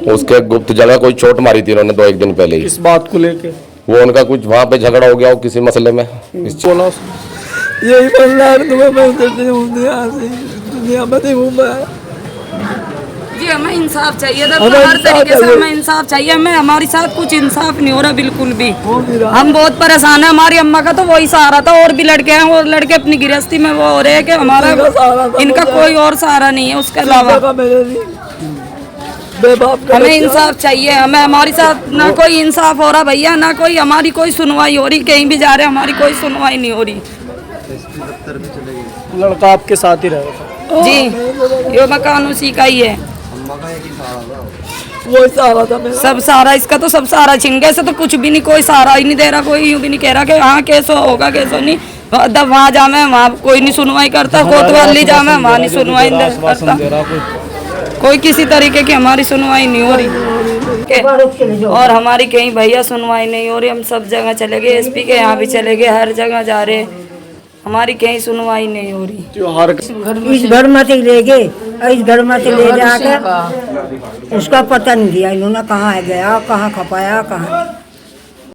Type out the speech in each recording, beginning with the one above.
उसके गुप्त जगह कोई चोट मारी थी उन्होंने 2-1 दिन पहले ही। इस बात को लेके वो उनका कुछ वहाँ पे झगड़ा हो गया हो किसी मसले में। बोला यही बोल रहा है तुम्हें, मैं उधर से हूँ दुनिया में नहीं हूँ मैं। जी हमें इंसाफ चाहिए था, हर तरीके से हमें इंसाफ चाहिए। हमें हमारे साथ कुछ इंसाफ नहीं हो रहा बिल्कुल भी। हम बहुत परेशान हैं। हमारी अम्मा का तो वही सहारा था, और भी लड़के हैं, और लड़के अपनी गृहस्थी में वो हो रहे हैं कि हमारा इनका कोई और सहारा नहीं है उसके अलावा। हमें इंसाफ चाहिए। हमें हमारे साथ ना कोई इंसाफ हो रहा भैया, ना कोई हमारी कोई सुनवाई हो रही। कहीं भी जा रहे हमारी कोई सुनवाई नहीं हो रही। लड़का आपके साथ ही रहेगा जी, ये मकान उसी का ही है। वो सहारा था मेरा। सब सहारा इसका तो सब सहारा छिन गया। से तो कुछ भी नहीं, कोई सहारा ही नहीं दे रहा। कोई यूं भी नहीं कह रहा कि हाँ कैसो होगा कैसो नहीं। तब वहाँ जामे वहाँ कोई नहीं सुनवाई करता, कोतवाली जामे वहाँ नहीं सुनवाई करता। कोई किसी तरीके की हमारी सुनवाई नहीं हो रही, और हमारी कहीं भैया सुनवाई नहीं हो रही। हम सब जगह चले गए, एसपी के यहाँ भी चले गए, हर जगह जा रहे, हमारी कहीं सुनवाई नहीं हो रही। त्योहार इस घर में से ले गए, इस घर में से ले जाकर उसका पता नहीं दिया इन्होंने, कहाँ है गया, कहाँ खपाया, कहाँ।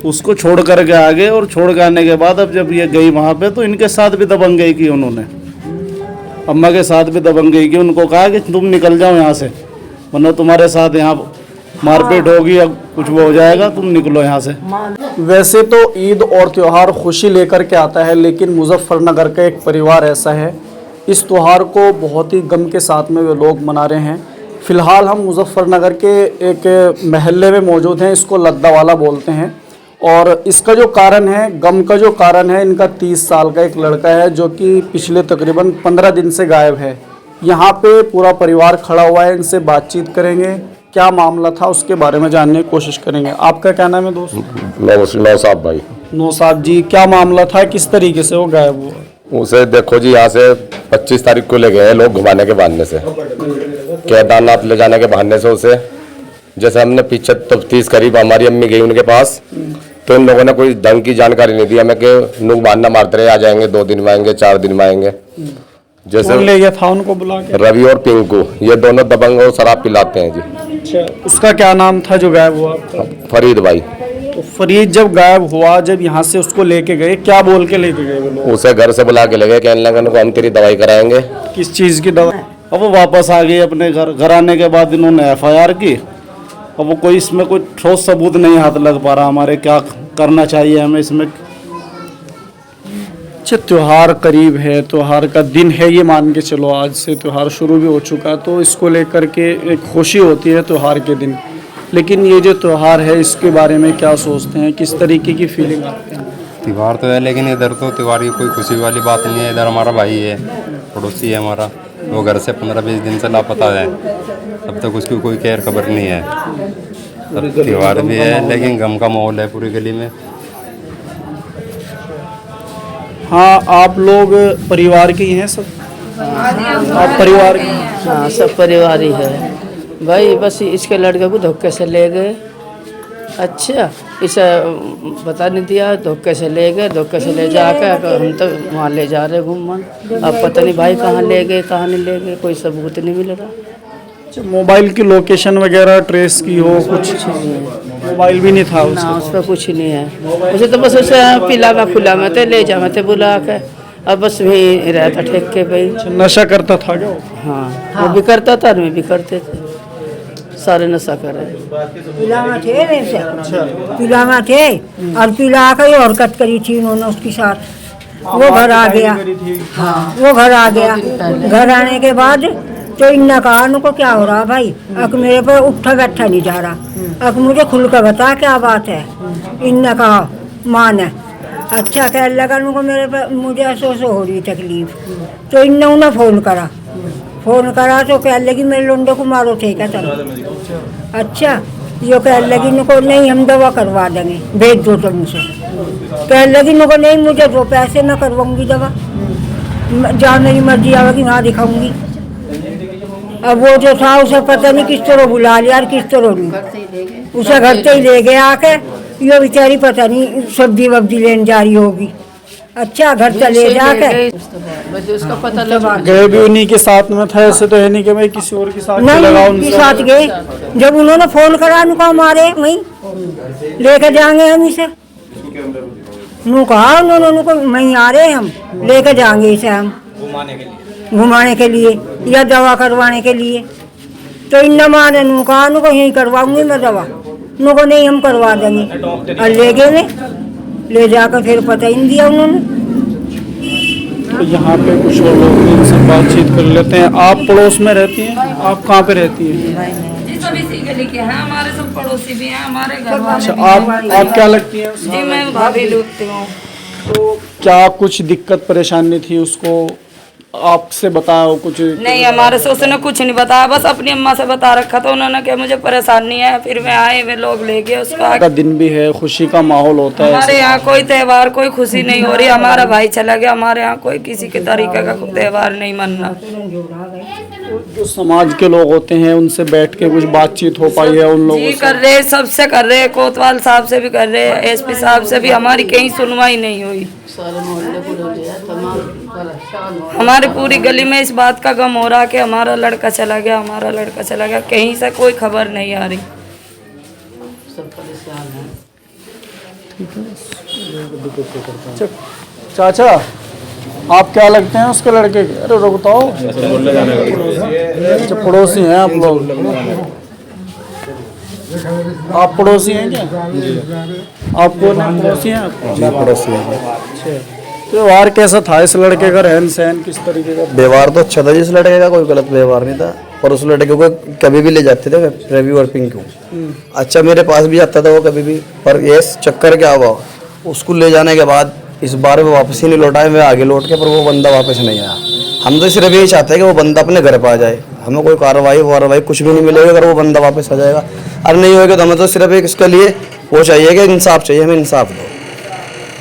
उसको छोड़ कर के आ गए, और छोड़ के आने के बाद अब जब ये गई वहाँ पे तो इनके साथ भी दबंगई की उन्होंने। अम्मा के साथ भी दबंगई की। उनको कहा कि तुम निकल जाओ यहाँ से, वरना तुम्हारे साथ यहाँ मारपीट होगी, अब कुछ वो हो जाएगा, तुम निकलो यहाँ से। वैसे तो ईद और त्यौहार खुशी लेकर के आता है, लेकिन मुजफ्फरनगर का एक परिवार ऐसा है, इस त्यौहार को बहुत ही गम के साथ में वे लोग मना रहे हैं। फ़िलहाल हम मुजफ्फरनगर के एक महल्ले में मौजूद हैं, इसको लद्दावाला बोलते हैं, और इसका जो कारण है, गम का जो कारण है, इनका 30 साल का एक लड़का है जो कि पिछले तकरीबन 15 दिन से गायब है। यहाँ पे पूरा परिवार खड़ा हुआ है, इनसे बातचीत करेंगे, क्या मामला था उसके बारे में जानने की कोशिश करेंगे। आपका क्या नाम है दोस्त? नौसाब भाई। नौसाब जी, क्या मामला था, किस तरीके से वो गायब हुआ? उसे देखो जी, यहाँ से 25 तारीख को ले गए लोग घुमाने के बहाने से, केदारनाथ ले जाने के बहाने से। उसे जैसे हमने पीछे तफ्तीश करी, हमारी अम्मी गई उनके पास, तो इन लोगों ने कोई ढंग की जानकारी नहीं दी हमें कि लोग बहाना मारते रहे, आ जाएंगे 2 दिन में आएंगे, 4 दिन में आएंगे। जैसे ले गया था उनको बुला के? रवि और पिंकू, ये दोनों दबंग और शराब पिलाते हैं जी। अच्छा, उसका क्या नाम था जो गायब हुआ? फरीद भाई। तो फरीद जब गायब हुआ, जब यहाँ से उसको लेके गए, क्या बोल के लेके गए वो लोग? उसे घर से बुला के ले गए, कहने लगे उनको हम तेरी दवाई कराएंगे। किस चीज़ की दवा? अब वो वापस आ गई अपने घर। घर आने के बाद इन्होंने FIR की। अब वो कोई इसमें कोई ठोस सबूत नहीं हाथ लग पा रहा हमारे, क्या करना चाहिए हमें इसमें। अच्छा, त्यौहार करीब है, त्यौहार का दिन है, ये मान के चलो आज से त्यौहार शुरू भी हो चुका, तो इसको लेकर के एक खुशी होती है त्यौहार के दिन, लेकिन ये जो त्यौहार है इसके बारे में क्या सोचते हैं, किस तरीके की फीलिंग आती है? त्यौहार तो है, लेकिन इधर तो त्यौहार की कोई खुशी वाली बात नहीं है। इधर हमारा भाई है, पड़ोसी है हमारा, वो घर से 15-20 दिन से लापता है। अब तक उसकी कोई खैर खबर नहीं है। अब त्यौहार भी है, लेकिन गम का माहौल है पूरी गली में। हाँ, आप लोग परिवार के ही हैं सब? आप परिवार के? हाँ, सब परिवार ही है भाई। बस इसके लड़के को धोखे से ले गए। अच्छा, इसे बता नहीं दिया, धोखे से ले गए, धोखे से ले जाकर हम तो वहाँ ले जा रहे घूमन। अब पता नहीं भाई कहाँ ले गए, कहाँ नहीं ले गए, कोई सबूत नहीं मिल रहा। मोबाइल की लोकेशन वगैरह ट्रेस की हो? कुछ मोबाइल भी नहीं था ना, उस पर कुछ नहीं है। उसे तो बस उसे पिला में खुला में थे, ले जा थे बुला के, अब बस वही रहता ठेके पे ही। नशा करता था क्या? हाँ, वो भी करता था, मैं भी करते थे, सारे नशा करे। पिलामा थे वैसे, पिलामा थे, और पिला कर हरकत करी थी उन्होंने उसके साथ। वो घर आ गया। हाँ, वो घर आ गया। घर आने के बाद तो इन्ना कहा उनको क्या हो रहा भाई, अब मेरे पर उठा बैठा नहीं जा रहा, अब मुझे खुल कर बता क्या बात है। इन्ना कहा मान है। अच्छा, कह लगा उनको मेरे पर, मुझे ऐसो हो रही तकलीफ, तो इन्ने उन्हें फ़ोन करा तो कह लगी मेरे लोंडे को मारो थे क्या चलो। अच्छा, जो कह लगी उनको नहीं हम दवा करवा देंगे, भेज दो तुमसे। कह लगी उनको नहीं, मुझे 2 पैसे मैं करवाऊंगी दवा, जहाँ मेरी मर्जी आवेगी वहाँ दिखाऊंगी। अब वो जो था उसे पता नहीं किस तरह बुला लिया और किस तरह नहीं, उसे घर से ही ले गया आके। ये बेचारी पता नहीं सब्जी वब्जी लेने जा रही होगी, अच्छा घर चले जाके बस उसका पता लगा। गए भी उन्हीं के साथ में था, ऐसे तो है नहीं कि भाई किसी और के साथ नहीं लगा उनके साथ गए। जब उन्होंने फोन करा उनको हमारे वहीं लेके जाएंगे हम इसे, नु कहा उन्होंने उनको वहीं आ रहे हम लेके जाएंगे इसे हम घुमाने के लिए या दवा करवाने के लिए। तो इन माने नु कहा नु को यहीं करवाऊंगी मैं दवा, नु को नहीं हम करवा देंगे। और ले गए ले जाकर फिर पता ही नहीं दिया उन्होंने। तो यहाँ पे कुछ और लोग हैं, इनसे बातचीत कर लेते हैं। आप पड़ोस में रहती हैं? आप कहाँ पे रहती हैं? जी सब इसी गली के हैं, हमारे सब पड़ोसी भी हैं, हमारे घर वाले अच्छा, भी हैं। आप क्या लगती हैं? जी मैं भाभी लगती हूँ। तो क्या कुछ दिक्कत परेशानी थी उसको आपसे बताया कुछ? नहीं हमारे से उसने कुछ नहीं बताया, बस अपनी अम्मा से बता रखा था उन्होंने कि मुझे परेशानी है। फिर मैं आए वे लोग ले गए उसका। का दिन भी है, खुशी का माहौल होता है। हमारे यहाँ कोई त्योहार कोई खुशी नहीं हो रही। हमारा भाई चला गया, हमारे यहाँ कोई किसी के तरीके का त्योहार नहीं मनना। जो समाज के लोग होते हैं उनसे बैठ के कुछ बातचीत हो पाई है उन लोगों जी से? कर रहे, सबसे कर रहे, कोतवाल साहब से भी कर रहे, एसपी साहब से भी, हमारी कहीं सुनवाई नहीं हुई। सारे मोहल्ले को ले गया, तमाम परेशान हो। हमारी पूरी गली में इस बात का गम हो रहा कि हमारा लड़का चला गया, हमारा लड़का चला गया, कहीं से कोई खबर नहीं आ रही। सब परेशान हैं। चाचा आप क्या लगते हैं उसके लड़के के? अरे रुक बताओ। अच्छा पड़ोसी हैं आप लोग? आप पड़ोसी हैं क्या? आप कौन है? पड़ोसी हैं आप? जी पड़ोसी है। अच्छा व्यवहार कैसा था इस लड़के का, रहन सहन किस तरीके का? व्यवहार तो अच्छा था, जिस लड़के का कोई गलत व्यवहार नहीं था। और उस लड़के को कभी भी ले जाते थे रवि और पिंकू, अच्छा मेरे पास भी आता था वो कभी भी। पर ये चक्कर क्या हुआ, उसको ले जाने के बाद इस बार वो वापस ही नहीं लौटाए, मैं आगे लौट के, पर वो बंदा वापस नहीं आया। हम तो सिर्फ यही चाहते हैं कि वो बंदा अपने घर पर आ जाए, हमें कोई कार्रवाई कुछ भी नहीं मिलेगी अगर वो बंदा वापस आ जाएगा। और नहीं होगा तो हमें तो सिर्फ एक इसके लिए वो चाहिए कि इंसाफ चाहिए, हमें इंसाफ दो।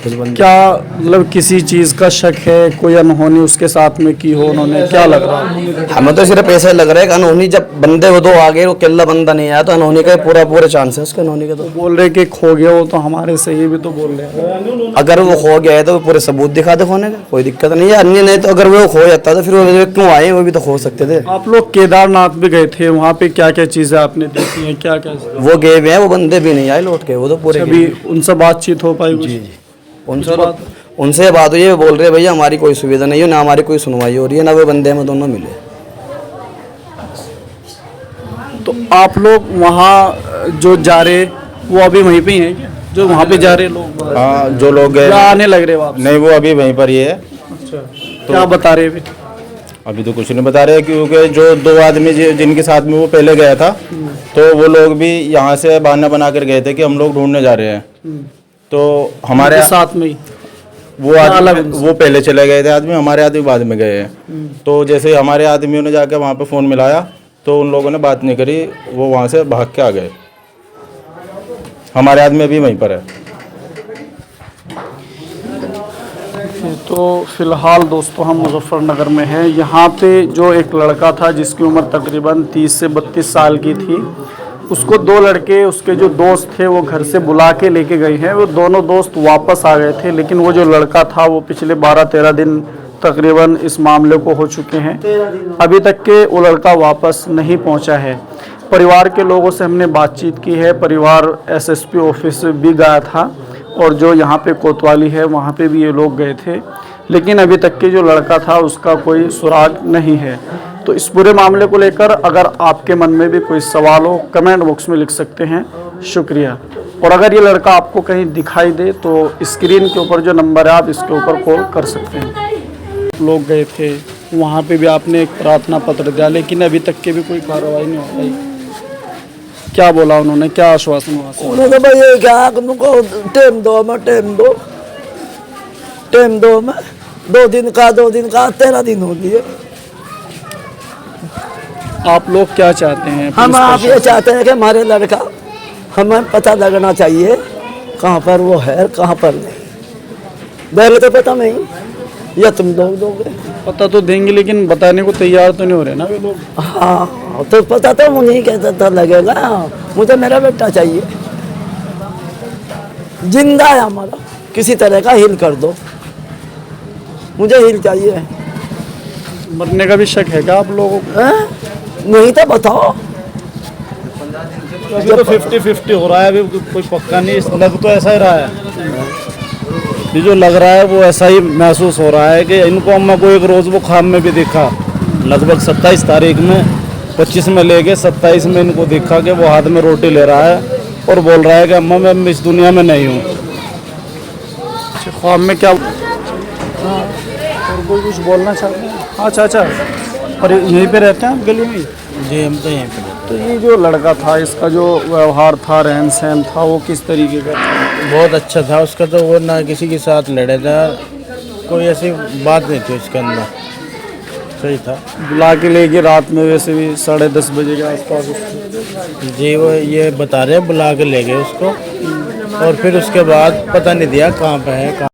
क्या मतलब किसी चीज का शक है, कोई अनहोनी उसके साथ में की हो उन्होंने, क्या लग रहा है? हमें तो सिर्फ ऐसा लग रहा है कि अनहोनी, जब बंदे वो दो आ गए, वो अकेला बंदा नहीं आया, तो अनहोनी का पूरे चांस है उसके अनहोनी के। तो बोल रहे कि खो गया वो, तो हमारे से ये भी तो बोल रहे हैं। अगर वो खो गया है तो पूरे सबूत दिखा दे खोने का, कोई दिक्कत नहीं है। अन्य नहीं तो अगर वो खो जाता तो फिर वो क्यों आए, वो भी तो खो सकते थे। आप लोग केदारनाथ भी गए थे, वहाँ पे क्या क्या चीजें आपने देखी हैं, क्या क्या? वो गए हुए हैं, वो बंदे भी नहीं आए लौट के, वो तो पूरे अभी उनसे बातचीत हो पाई? जी उनसे बात हुई है, बोल रहे हैं भैया हमारी कोई सुविधा नहीं है, ना हमारी कोई सुनवाई हो रही है, ना वो बंदे हमें दोनों मिले। तो आप लोग वहाँ जो जा रहे वो अभी वहीं पे ही हैं क्या, जो वहाँ पे जा रहे लोग? हाँ जो लोग गए आने लग रहे वापस? नहीं, वो अभी वहीं पर ही है। अच्छा तो क्या बता रहे अभी? अभी तो कुछ नहीं बता रहे, क्योंकि जो दो आदमी जिनके साथ में वो पहले गया था, तो वो लोग भी यहाँ से बहाना बना कर गए थे कि हम लोग ढूंढने जा रहे हैं। तो हमारे साथ में ही वो आदमी, वो पहले चले गए थे आदमी, हमारे आदमी बाद में गए हैं। तो जैसे हमारे आदमियों ने जाकर वहाँ पे फ़ोन मिलाया तो उन लोगों ने बात नहीं करी, वो वहाँ से भाग के आ गए। हमारे आदमी अभी वहीं पर है। तो फिलहाल दोस्तों हम मुजफ्फरनगर में हैं। यहाँ पे जो एक लड़का था जिसकी उम्र तकरीबन 30 से 32 साल की थी, उसको दो लड़के उसके जो दोस्त थे वो घर से बुला के लेके गए हैं। वो दोनों दोस्त वापस आ गए थे, लेकिन वो जो लड़का था वो पिछले 12-13 दिन तकरीबन इस मामले को हो चुके हैं, अभी तक के वो लड़का वापस नहीं पहुंचा है। परिवार के लोगों से हमने बातचीत की है, परिवार एसएसपी ऑफिस भी गया था और जो यहाँ पे कोतवाली है वहाँ पे भी ये लोग गए थे, लेकिन अभी तक के जो लड़का था उसका कोई सुराग नहीं है। तो इस पूरे मामले को लेकर अगर आपके मन में भी कोई सवाल हो कमेंट बॉक्स में लिख सकते हैं। शुक्रिया। और अगर ये लड़का आपको कहीं दिखाई दे तो स्क्रीन के ऊपर जो नंबर है आप इसके ऊपर कॉल कर सकते हैं। लोग गए थे वहाँ पे भी आपने एक प्रार्थना पत्र दिया, लेकिन अभी तक के भी कोई कार्रवाई नहीं हो पाई। क्या बोला उन्होंने, क्या आश्वासन हुआ? उन्होंने भाई ये कहा कि तुमको टाइम दो, मैं टाइम दो मैं 2 दिन का 13 दिन हो गए। आप लोग क्या चाहते हैं? हम आप ये चाहते हैं कि हमारे लड़का हमें पता लगना चाहिए कहाँ पर वो है, कहाँ पर नहीं। देंगे तो पता नहीं, या तुम लोग दोगे? पता तो देंगे, लेकिन बताने को तैयार तो नहीं हो रहे ना वे लोग। हाँ तो पता तो मुझे कैसा लगेगा, मुझे मेरा बेटा चाहिए, जिंदा है हमारा, किसी तरह का हिल कर दो। मुझे हील चाहिए। मरने का भी शक है क्या आप लोगों को? हैं? नहीं तो बताओ। अभी तो 50-50 हो रहा है, अभी कोई पक्का नहीं, लग तो ऐसा ही रहा है। ये जो लग रहा है वो ऐसा ही महसूस हो रहा है कि इनको अम्मा को एक रोज़ वो ख्वाब में भी दिखा, लगभग 27 तारीख में, 25 में लेके 27 में इनको दिखा कि वो हाथ में रोटी ले रहा है और बोल रहा है कि अम्मा मैं इस दुनिया में नहीं हूँ। ख्वाब में क्या? और कोई कुछ बोलना चाहते हैं? अच्छा अच्छा, और यहीं पे रहते हैं आप गली में? जी हम तो यहीं पे। तो ये जो लड़का था, इसका जो व्यवहार था, रहन सहन था, वो किस तरीके का था? बहुत अच्छा था उसका, तो वो ना किसी के साथ लड़े था, कोई ऐसी बात नहीं थी उसके अंदर, सही था। बुला के ले गए रात में, वैसे भी 10:30 बजे के आसपास? जी वो ये बता रहे हैं बुला के ले गए उसको, और फिर उसके बाद पता नहीं दिया कहाँ पे है।